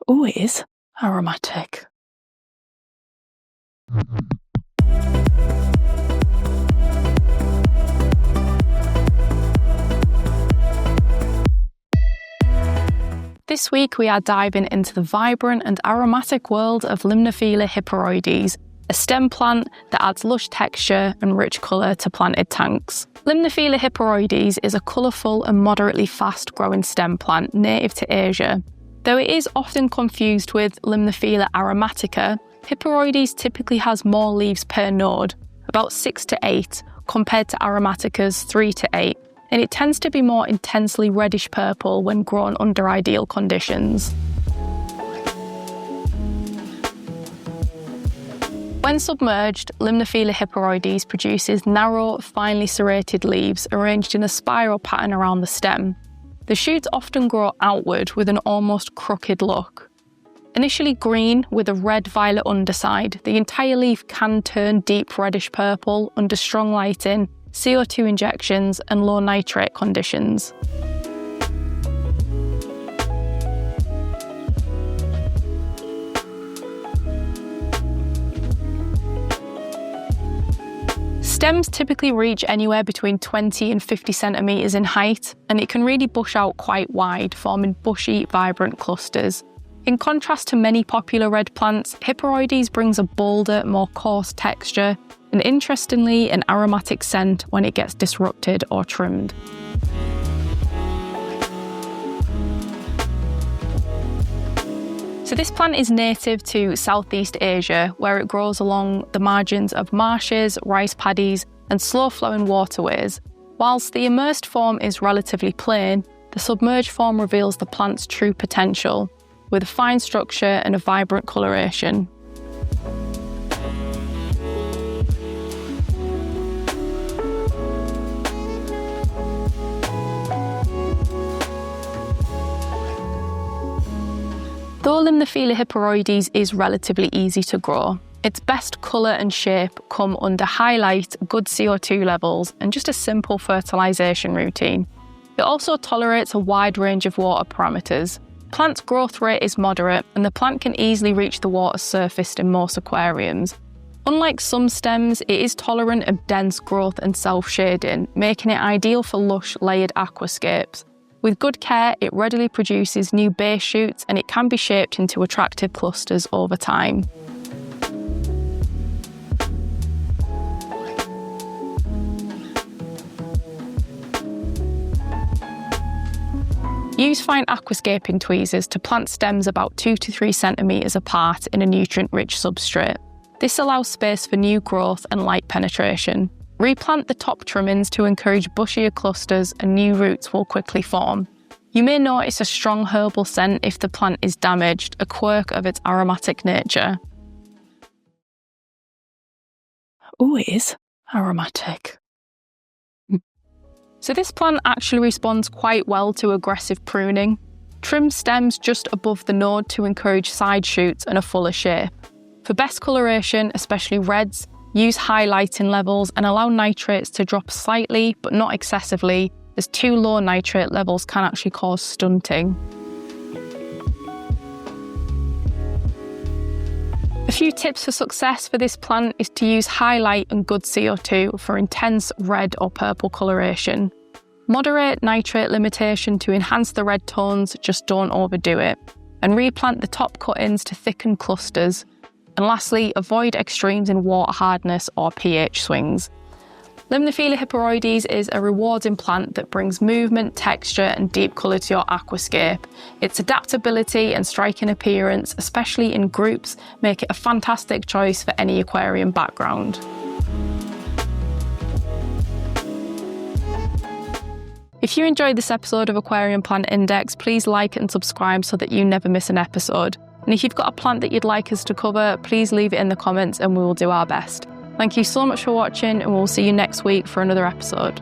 Oh, it is aromatic. This week we are diving into the vibrant and aromatic world of Limnophila hippuridoides, a stem plant that adds lush texture and rich colour to planted tanks. Limnophila hippuridoides is a colourful and moderately fast-growing stem plant native to Asia. Though it is often confused with Limnophila aromatica, hippuridoides typically has more leaves per node, about 6 to 8, compared to aromatica's 3 to 8. And it tends to be more intensely reddish purple when grown under ideal conditions. When submerged, Limnophila hippuridoides produces narrow, finely serrated leaves arranged in a spiral pattern around the stem. The shoots often grow outward with an almost crooked look. Initially green with a red-violet underside, the entire leaf can turn deep reddish purple under strong lighting, CO2 injections and low nitrate conditions. Stems typically reach anywhere between 20 and 50 centimetres in height, and it can really bush out quite wide, forming bushy, vibrant clusters. In contrast to many popular red plants, hippuridoides brings a bolder, more coarse texture, and interestingly, an aromatic scent when it gets disrupted or trimmed. So this plant is native to Southeast Asia, where it grows along the margins of marshes, rice paddies, and slow-flowing waterways. Whilst the immersed form is relatively plain, the submerged form reveals the plant's true potential, with a fine structure and a vibrant colouration. Though Limnophila hippuridoides is relatively easy to grow, its best colour and shape come under high light, good CO2 levels, and just a simple fertilisation routine. It also tolerates a wide range of water parameters. The plant's growth rate is moderate, and the plant can easily reach the water's surface in most aquariums. Unlike some stems, it is tolerant of dense growth and self-shading, making it ideal for lush, layered aquascapes. With good care, it readily produces new base shoots, and it can be shaped into attractive clusters over time. Use fine aquascaping tweezers to plant stems about 2 to 3 centimetres apart in a nutrient-rich substrate. This allows space for new growth and light penetration. Replant the top trimmings to encourage bushier clusters, and new roots will quickly form. You may notice a strong herbal scent if the plant is damaged, a quirk of its aromatic nature. Oh, it is aromatic. So this plant actually responds quite well to aggressive pruning. Trim stems just above the node to encourage side shoots and a fuller shape. For best coloration, especially reds, use high lighting levels and allow nitrates to drop slightly but not excessively, as too low nitrate levels can actually cause stunting. A few tips for success for this plant is to use high light and good CO2 for intense red or purple coloration. Moderate nitrate limitation to enhance the red tones, just don't overdo it. And replant the top cuttings to thicken clusters. And lastly, avoid extremes in water hardness or pH swings. Limnophila hippuridoides is a rewarding plant that brings movement, texture and deep colour to your aquascape. Its adaptability and striking appearance, especially in groups, make it a fantastic choice for any aquarium background. If you enjoyed this episode of Aquarium Plant Index, please like and subscribe so that you never miss an episode. And if you've got a plant that you'd like us to cover, please leave it in the comments and we will do our best. Thank you so much for watching, and we'll see you next week for another episode.